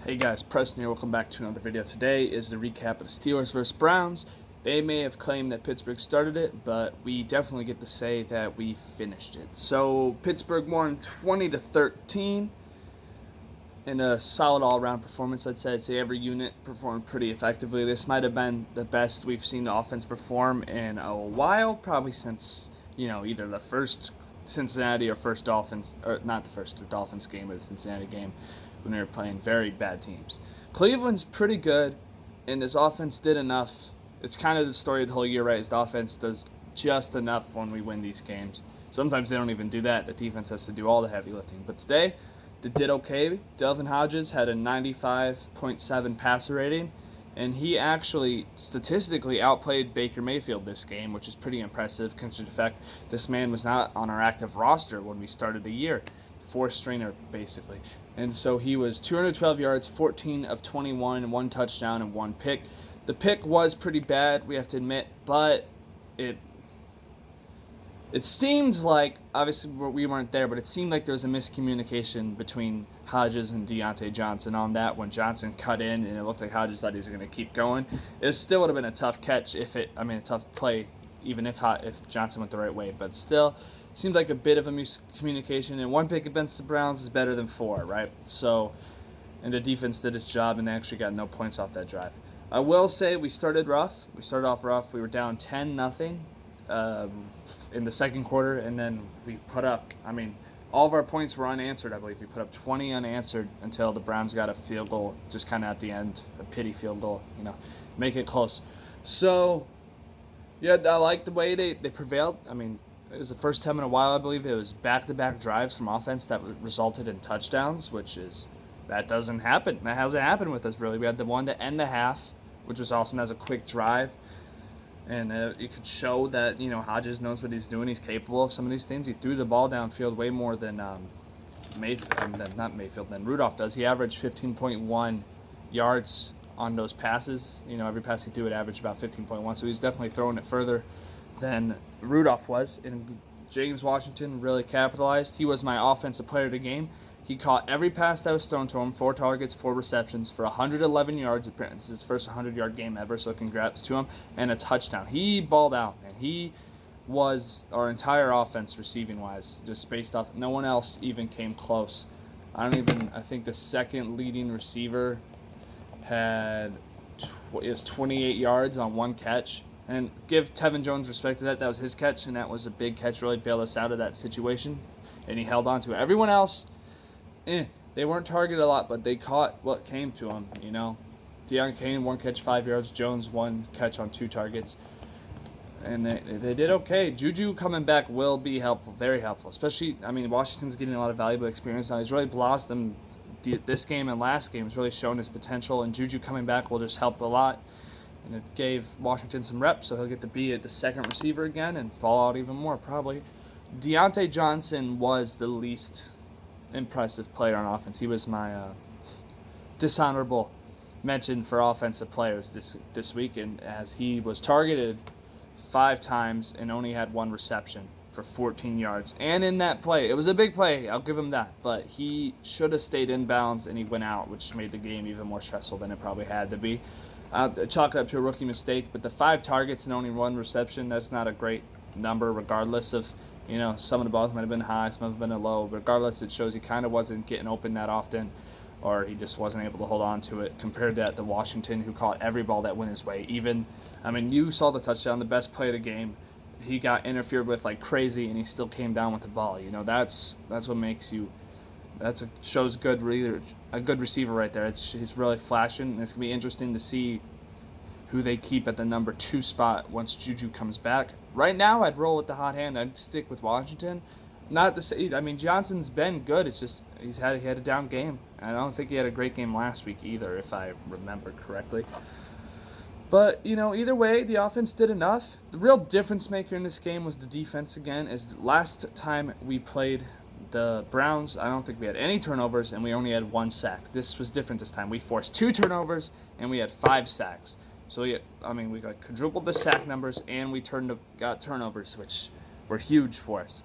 Hey guys, Preston here. Welcome back to another video. Today is the recap of the Steelers vs. Browns. They may have claimed that Pittsburgh started it, but we definitely get to say that we finished it. So Pittsburgh won 20-13 in a solid all-around performance. I'd say every unit performed pretty effectively. This might have been the best we've seen the offense perform in a while, probably since either the first Cincinnati or first Dolphins, or not the first Dolphins game, but the Cincinnati game, when they were playing very bad teams. Cleveland's pretty good, and this offense did enough. It's kind of the story of the whole year, right? Is the offense does just enough when we win these games. Sometimes they don't even do that. The defense has to do all the heavy lifting. But today, they did okay. Delvin Hodges had a 95.7 passer rating, and he actually statistically outplayed Baker Mayfield this game, which is pretty impressive considering the fact this man was not on our active roster when we started the year. Fourth stringer, basically. And so he was 212 yards, 14 of 21, 1 touchdown, and 1 pick. The pick was pretty bad, we have to admit, but it seemed like, obviously we weren't there, but it seemed like there was a miscommunication between Hodges and Deontay Johnson on that when Johnson cut in, and it looked like Hodges thought he was going to keep going. It still would have been a tough catch a tough play, even if Johnson went the right way, but still seemed like a bit of a miscommunication, and 1 pick against the Browns is better than 4, right? So, and the defense did its job, and they actually got no points off that drive. I will say we started rough. We started off rough. We were down 10-0 in the second quarter, and then we put up, all of our points were unanswered, I believe. We put up 20 unanswered until the Browns got a field goal, just kind of at the end, a pity field goal, make it close. So, yeah, I like the way they prevailed. It was the first time in a while, I believe. It was back-to-back drives from offense that resulted in touchdowns, that doesn't happen. That hasn't happened with us, really. We had the one to end the half, which was awesome as a quick drive. And it could show that, Hodges knows what he's doing. He's capable of some of these things. He threw the ball downfield way more than than Rudolph does. He averaged 15.1 yards on those passes. Every pass he threw would average about 15.1, so he's definitely throwing it further than Rudolph was. And James Washington really capitalized. He was my offensive player of the game. He caught every pass that was thrown to him, 4 targets, 4 receptions for 111 yards. It's his first 100-yard game ever, so congrats to him, and a touchdown. He balled out, and he was our entire offense receiving-wise, just based off. No one else even came close. I think the second leading receiver is 28 yards on 1 catch. And give Tevin Jones respect to that. That was his catch, and that was a big catch. Really bailed us out of that situation, and he held on to it. Everyone else, they weren't targeted a lot, but they caught what came to them, Deion Kane, 1 catch, 5 yards. Jones, 1 catch on 2 targets. And they did okay. Juju coming back will be helpful, very helpful. Especially, Washington's getting a lot of valuable experience now. He's really blossomed this game and last game. He's really shown his potential, and Juju coming back will just help a lot. And it gave Washington some reps, so he'll get to be at the second receiver again and ball out even more, probably. Deontay Johnson was the least impressive player on offense. He was my dishonorable mention for offensive players this week, and as he was targeted 5 times and only had 1 reception for 14 yards. And in that play, it was a big play, I'll give him that, but he should have stayed in bounds, and he went out, which made the game even more stressful than it probably had to be. Chalk it up to a rookie mistake, but the 5 targets and only 1 reception, that's not a great number regardless of, some of the balls might have been high, some have been low. Regardless, it shows he kind of wasn't getting open that often, or he just wasn't able to hold on to it compared to Washington, who caught every ball that went his way. You saw the touchdown, the best play of the game. He got interfered with like crazy, and he still came down with the ball. That's what makes you. Shows a good receiver right there. He's really flashing, and it's going to be interesting to see who they keep at the number 2 spot once Juju comes back. Right now, I'd roll with the hot hand. I'd stick with Washington. Not to say, Johnson's been good. It's just he had a down game. I don't think he had a great game last week either, if I remember correctly. But, either way, the offense did enough. The real difference maker in this game was the defense again. As last time we played the Browns, I don't think we had any turnovers, and we only had 1 sack. This was different this time. We forced 2 turnovers, and we had 5 sacks. So, we got quadrupled the sack numbers, and we got turnovers, which were huge for us.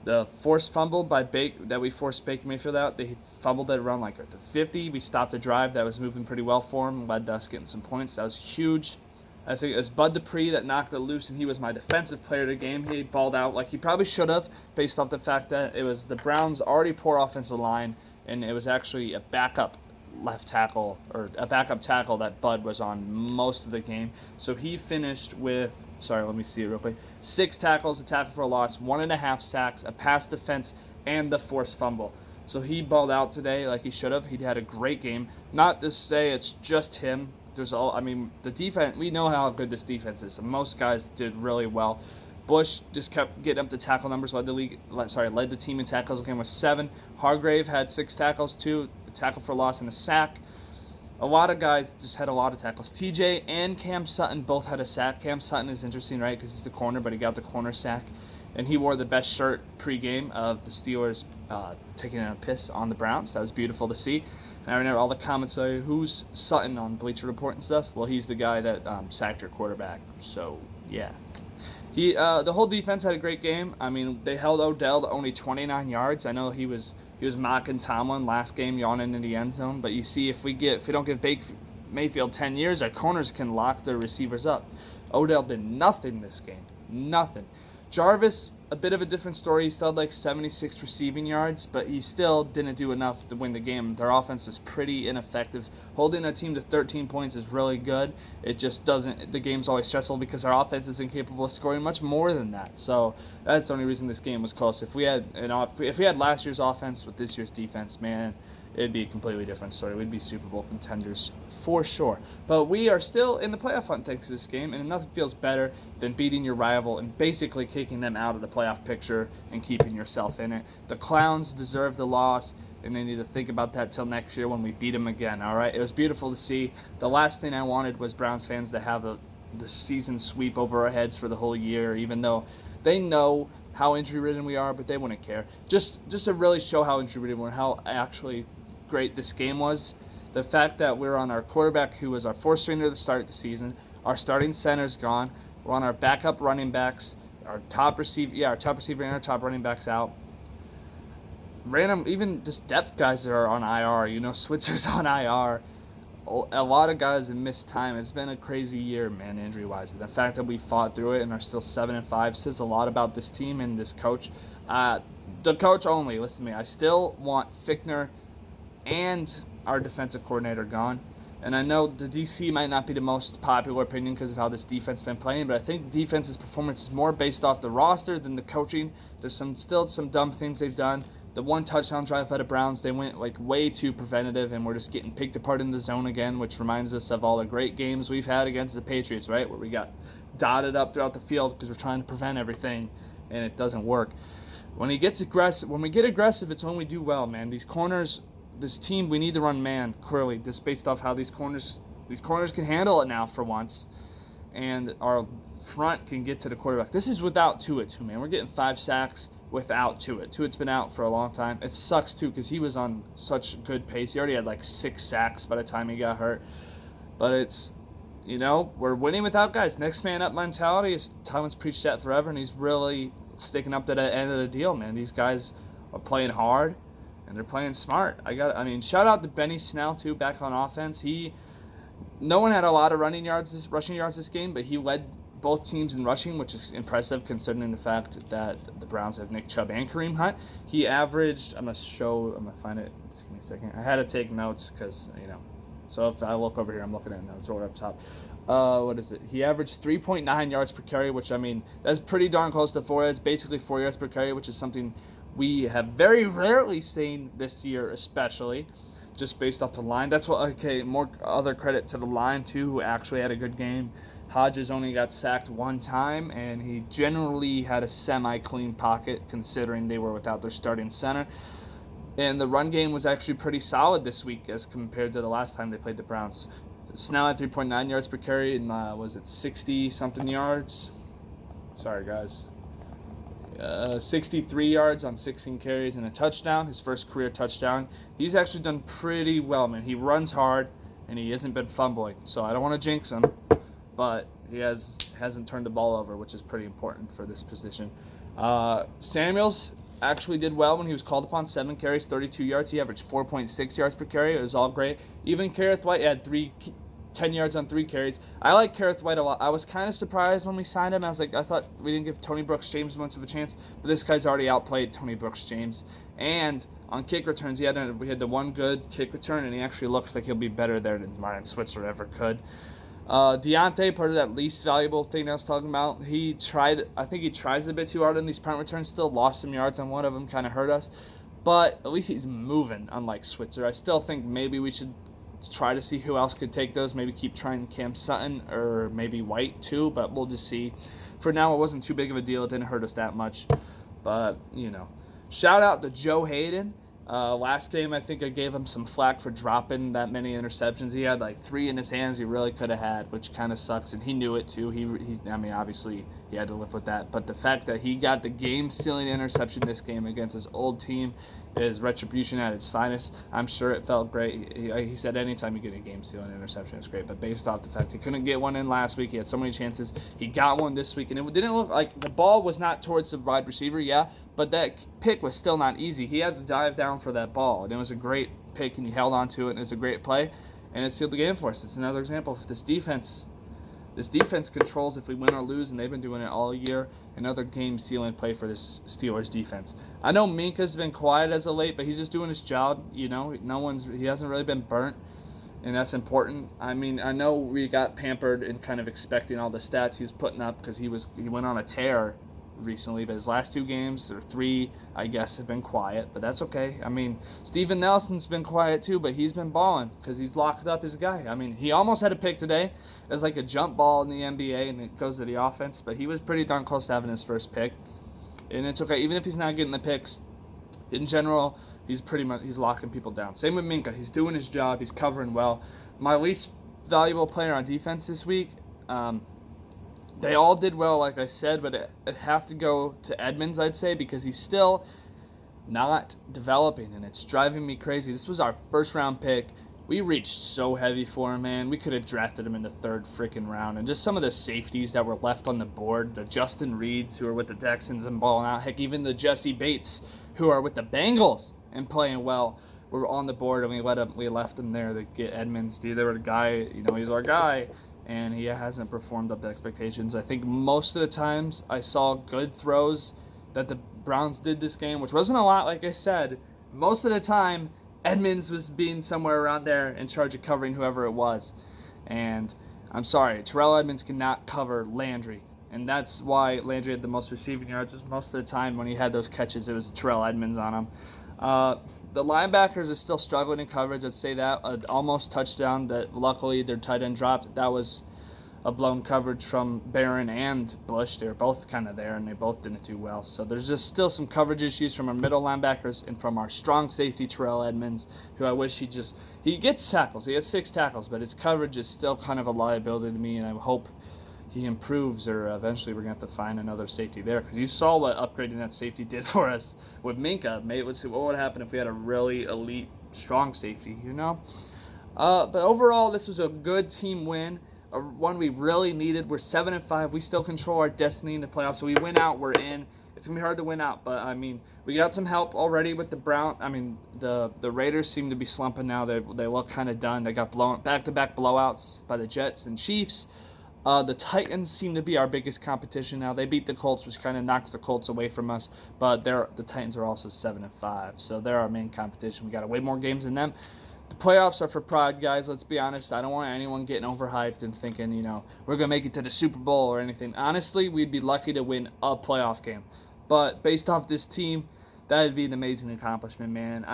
The forced fumble by that we forced Baker Mayfield out, they fumbled it around like at the 50. We stopped a drive that was moving pretty well for him, led to us getting some points. That was huge. I think it was Bud Dupree that knocked it loose, and he was my defensive player of the game. He balled out like he probably should have, based off the fact that it was the Browns' already poor offensive line, and it was actually a backup left tackle, or a backup tackle that Bud was on most of the game. So he finished with, let me see it real quick, 6 tackles, a tackle for a loss, 1.5 sacks, a pass defense, and the forced fumble. So he balled out today like he should have. He had a great game. Not to say it's just him. The defense, we know how good this defense is. So most guys did really well. Bush just kept getting up the tackle numbers, led the team in tackles again with 7. Hargrave had 6 tackles, 2, a tackle for loss and a sack. A lot of guys just had a lot of tackles. TJ and Cam Sutton both had a sack. Cam Sutton is interesting, right, because he's the corner, but he got the corner sack. And he wore the best shirt pregame of the Steelers taking a piss on the Browns. That was beautiful to see. And I remember all the comments saying, who's Sutton on Bleacher Report and stuff? Well, he's the guy that sacked your quarterback. So, yeah. The whole defense had a great game. I mean, they held Odell to only 29 yards. I know he was mocking Tomlin last game, yawning in the end zone. But you see, if we don't give Mayfield 10 years, our corners can lock their receivers up. Odell did nothing this game. Nothing. Jarvis, a bit of a different story. He still had like 76 receiving yards, but he still didn't do enough to win the game. Their offense was pretty ineffective. Holding a team to 13 points is really good. It just doesn't. The game's always stressful because our offense is incapable of scoring much more than that. So that's the only reason this game was close. If we had last year's offense with this year's defense, man, it'd be a completely different story. We'd be Super Bowl contenders for sure. But we are still in the playoff hunt thanks to this game, and nothing feels better than beating your rival and basically kicking them out of the playoff picture and keeping yourself in it. The Clowns deserve the loss, and they need to think about that till next year when we beat them again, all right? It was beautiful to see. The last thing I wanted was Browns fans to have the season sweep over our heads for the whole year, even though they know how injury-ridden we are, but they wouldn't care. Just to really show how injury-ridden we are, how actually great this game was. The fact that we're on our quarterback, who was our fourth stringer to start the season, our starting center's gone, we're on our backup running backs, our top receiver and our top running backs out. Random, even just depth guys that are on IR. Switzer's on IR. A lot of guys have missed time. It's been a crazy year, man, injury-wise. The fact that we fought through it and are still 7-5 says a lot about this team and this coach. The coach only, listen to me. I still want Fickner and our defensive coordinator gone. And I know the DC might not be the most popular opinion because of how this defense has been playing, but I think defense's performance is more based off the roster than the coaching. There's still some dumb things they've done. The one touchdown drive by the Browns, they went like way too preventative, and we're just getting picked apart in the zone again, which reminds us of all the great games we've had against the Patriots, right? Where we got dotted up throughout the field because we're trying to prevent everything, and it doesn't work. When we get aggressive, it's when we do well, man. These corners, this team, we need to run man, clearly, just based off how these corners can handle it now for once, and our front can get to the quarterback. This is without Tua, too, man. We're getting 5 sacks without Tua. Tua's been out for a long time. It sucks, too, because he was on such good pace. He already had like 6 sacks by the time he got hurt. But it's, we're winning without guys. Next man up mentality, is Tomlin's preached that forever, and he's really sticking up to the end of the deal, man. These guys are playing hard, and they're playing smart. Shout out to Benny Snell, too, back on offense. No one had a lot of rushing yards this game, but he led both teams in rushing, which is impressive considering the fact that the Browns have Nick Chubb and Kareem Hunt. He averaged, I'm going to find it, just give me a second. I had to take notes because, so if I look over here, I'm looking at notes right up top. What is it? He averaged 3.9 yards per carry, which, that's pretty darn close to 4. It's basically 4 yards per carry, which is something we have very rarely seen this year, especially just based off the line. That's more other credit to the line, too, who actually had a good game. Hodges only got sacked 1 time, and he generally had a semi-clean pocket considering they were without their starting center. And the run game was actually pretty solid this week as compared to the last time they played the Browns. Snell had 3.9 yards per carry, and was it 60-something yards? Sorry, guys. 63 yards on 16 carries and a touchdown, his first career touchdown. He's actually done pretty well, man. He runs hard, and he hasn't been fumbling. So I don't want to jinx him, but he hasn't turned the ball over, which is pretty important for this position. Samuels, actually did well when he was called upon. 7 carries, 32 yards. He averaged 4.6 yards per carry. It was all great. Even Kareth White had 10 yards on 3 carries. I like Kareth White a lot. I was kind of surprised when we signed him. I thought we didn't give Tony Brooks-James much of a chance, but this guy's already outplayed Tony Brooks-James. And on kick returns, we had the one good kick return, and he actually looks like he'll be better there than Ryan Switzer ever could. Deontay, part of that least valuable thing I was talking about, I think he tries a bit too hard on these punt returns, still lost some yards on one of them, kind of hurt us. But at least he's moving, unlike Switzer. I still think maybe we should try to see who else could take those, maybe keep trying Cam Sutton or maybe White too, but we'll just see. For now, it wasn't too big of a deal. It didn't hurt us that much. But, shout out to Joe Hayden. Last game, I think I gave him some flack for dropping that many interceptions. He had like 3 in his hands he really could have had, which kind of sucks, and he knew it too. Obviously, he had to live with that. But the fact that he got the game-sealing interception this game against his old team is retribution at its finest. I'm sure it felt great. He said anytime you get a game-sealing interception, it's great. But based off the fact he couldn't get one in last week, he had so many chances. He got one this week, and it didn't look like the ball was not towards the wide receiver, but that pick was still not easy. He had to dive down for that ball, and it was a great pick, and he held on to it, and it was a great play, and it sealed the game for us. It's another example of this defense. This defense controls if we win or lose, and they've been doing it all year. Another game-sealing play for this Steelers defense. I know Minka's been quiet as of late, but he's just doing his job. He hasn't really been burnt, and that's important. I know we got pampered and kind of expecting all the stats he was putting up because he went on a tear recently, but his last 2 games or 3, I guess, have been quiet, but that's okay. Steven Nelson's been quiet too, but he's been balling because he's locked up his guy. He almost had a pick today. It was like a jump ball in the NBA, and it goes to the offense, but he was pretty darn close to having his first pick, and it's okay. Even if he's not getting the picks, in general, he's locking people down. Same with Minka. He's doing his job. He's covering well. My least valuable player on defense this week, they all did well, like I said, but it have to go to Edmonds, I'd say, because he's still not developing, and it's driving me crazy. This was our first-round pick. We reached so heavy for him, man. We could have drafted him in the 3rd freaking round, and just some of the safeties that were left on the board, the Justin Reeds, who are with the Texans and balling out, heck, even the Jesse Bates, who are with the Bengals and playing well, were on the board, and we left him there to get Edmonds. They were the guy, he's our guy, and he hasn't performed up to expectations. I think most of the times I saw good throws that the Browns did this game, which wasn't a lot, like I said. Most of the time, Edmonds was being somewhere around there in charge of covering whoever it was. And I'm sorry, Terrell Edmonds cannot cover Landry. And that's why Landry had the most receiving yards. Most of the time when he had those catches, it was Terrell Edmonds on him. The linebackers are still struggling in coverage. I'd say that. An almost touchdown that luckily their tight end dropped. That was a blown coverage from Barron and Bush. They were both kind of there, and they both didn't do well. So there's just still some coverage issues from our middle linebackers and from our strong safety, Terrell Edmonds, who I wish he gets tackles. He has 6 tackles, but his coverage is still kind of a liability to me, and I hope he improves, or eventually we're going to have to find another safety there, because you saw what upgrading that safety did for us with Minka. Maybe let's see what would happen if we had a really elite, strong safety, But overall, this was a good team win, one we really needed. We're 7-5. We still control our destiny in the playoffs, so we win out, we're in. It's going to be hard to win out, but, we got some help already with the the Raiders seem to be slumping now. They look kind of done. They got back-to-back blowouts by the Jets and Chiefs. The Titans seem to be our biggest competition now. They beat the Colts, which kind of knocks the Colts away from us. But the Titans are also 7-5, so they're our main competition. We got way more games than them. The playoffs are for pride, guys. Let's be honest. I don't want anyone getting overhyped and thinking, we're gonna make it to the Super Bowl or anything. Honestly, we'd be lucky to win a playoff game. But based off this team, that'd be an amazing accomplishment, man.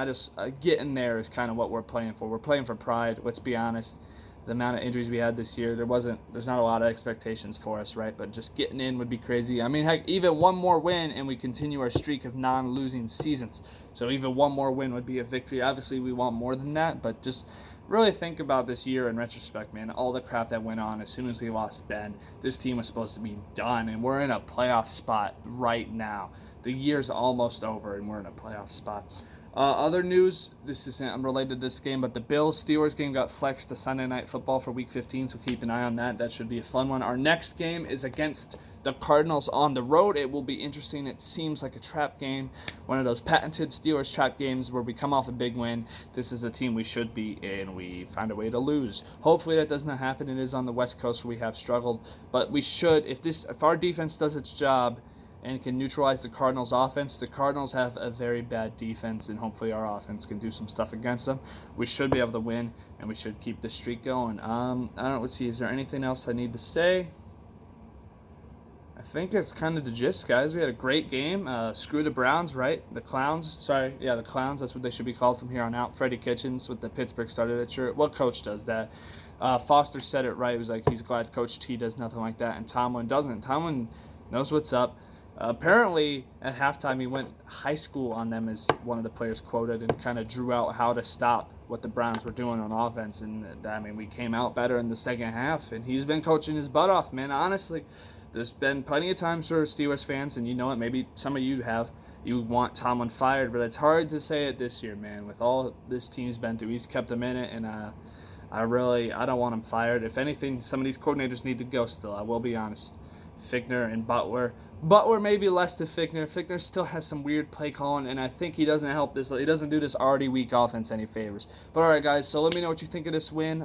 Getting there is kind of what we're playing for. We're playing for pride. Let's be honest. The amount of injuries we had this year, there's not a lot of expectations for us, right? But just getting in would be crazy. Heck, even one more win and we continue our streak of non-losing seasons. So even one more win would be a victory. Obviously, we want more than that, but just really think about this year in retrospect, man. All the crap that went on as soon as we lost Ben. This team was supposed to be done, and we're in a playoff spot right now. The year's almost over, and we're in a playoff spot. Other news, this isn't unrelated to this game, but the Bills-Steelers game got flexed to Sunday Night Football for Week 15, so keep an eye on that. That should be a fun one. Our next game is against the Cardinals on the road. It will be interesting. It seems like a trap game, one of those patented Steelers trap games where we come off a big win. This is a team we should beat, and we find a way to lose. Hopefully that does not happen. It is on the West Coast where we have struggled, but we should, if our defense does its job and can neutralize the Cardinals' offense. The Cardinals have a very bad defense, and hopefully our offense can do some stuff against them. We should be able to win, and we should keep the streak going. I don't know. Let's see. Is there anything else I need to say? I think it's kind of the gist, guys. We had a great game. Screw the Browns, right? The Clowns. Sorry, yeah, the Clowns. That's what they should be called from here on out. Freddie Kitchens with the Pittsburgh started shirt. What coach does that? Foster said it right. He was like, he's glad Coach T does nothing like that, and Tomlin doesn't. Tomlin knows what's up. Apparently, at halftime, he went high school on them, as one of the players quoted, and kind of drew out how to stop what the Browns were doing on offense. And, I mean, we came out better in the second half, and he's been coaching his butt off, man. Honestly, there's been plenty of times for Steelers fans, and you know it, maybe some of you have, you want Tomlin fired, but it's hard to say it this year, man. With all this team's been through, he's kept them in it, and I don't want him fired. If anything, some of these coordinators need to go still, I will be honest. Fickner and Butler. Butler maybe less than Fickner. Fickner still has some weird play calling, and I think he doesn't help this. He doesn't do this already weak offense any favors. But all right, guys. So let me know what you think of this win.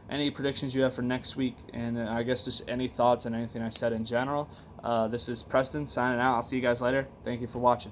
Any predictions you have for next week, and I guess just any thoughts on anything I said in general. This is Preston signing out. I'll see you guys later. Thank you for watching.